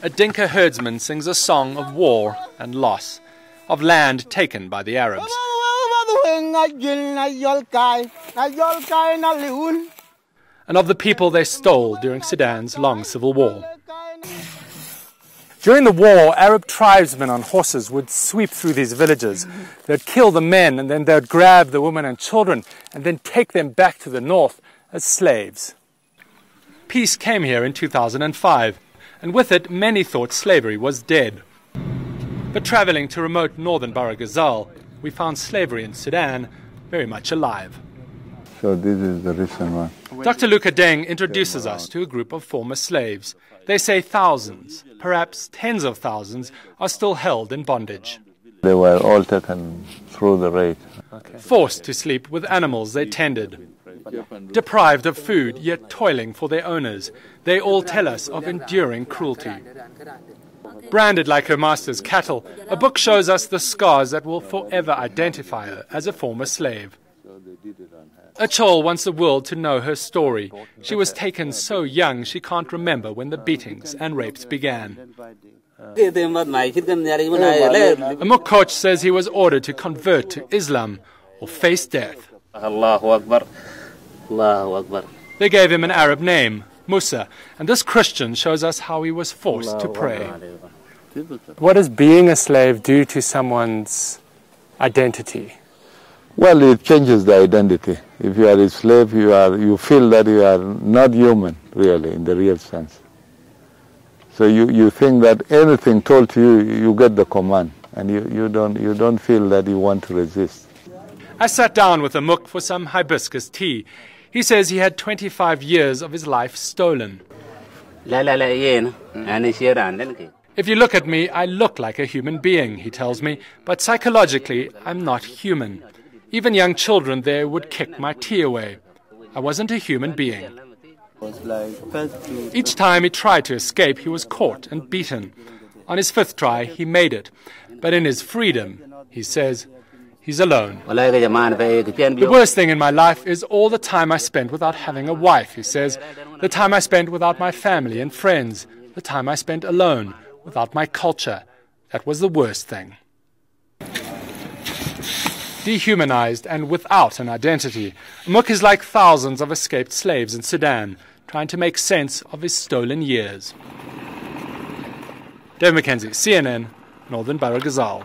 A Dinka herdsman sings a song of war and loss, of land taken by the Arabs. And of the people they stole during Sudan's long civil war. During the war, Arab tribesmen on horses would sweep through these villages. They'd kill the men, and then they'd grab the women and children, and then take them back to the north as slaves. Peace came here in 2005, and with it many thought slavery was dead. But traveling to remote northern Baragazal, we found slavery in Sudan very much alive. So this is the recent one. Dr. Luka Deng introduces us to a group of former slaves. They say thousands, perhaps tens of thousands, are still held in bondage. They were all taken through the raid. Forced to sleep with animals they tended. Deprived of food, yet toiling for their owners, they all tell us of enduring cruelty. Branded like her master's cattle, a book shows us the scars that will forever identify her as a former slave. Achol wants the world to know her story. She was taken so young she can't remember when the beatings and rapes began. Amok Koch says he was ordered to convert to Islam or face death. They gave him an Arab name, Musa, and this Christian shows us how he was forced to pray. What does being a slave do to someone's identity? Well, it changes the identity. If you are a slave, you feel that you are not human, really, in the real sense. So you think that anything told to you, you get the command, and you don't feel that you want to resist. I sat down with Amok for some hibiscus tea. He says he had 25 years of his life stolen. If you look at me, I look like a human being, he tells me, but psychologically, I'm not human. Even young children there would kick my tea away. I wasn't a human being. Each time he tried to escape, he was caught and beaten. On his 5th try, he made it. But in his freedom, he says, he's alone. The worst thing in my life is all the time I spent without having a wife, he says. The time I spent without my family and friends. The time I spent alone, without my culture. That was the worst thing. Dehumanized and without an identity, Amok is like thousands of escaped slaves in Sudan, trying to make sense of his stolen years. Dave McKenzie, CNN, Northern Baragazal.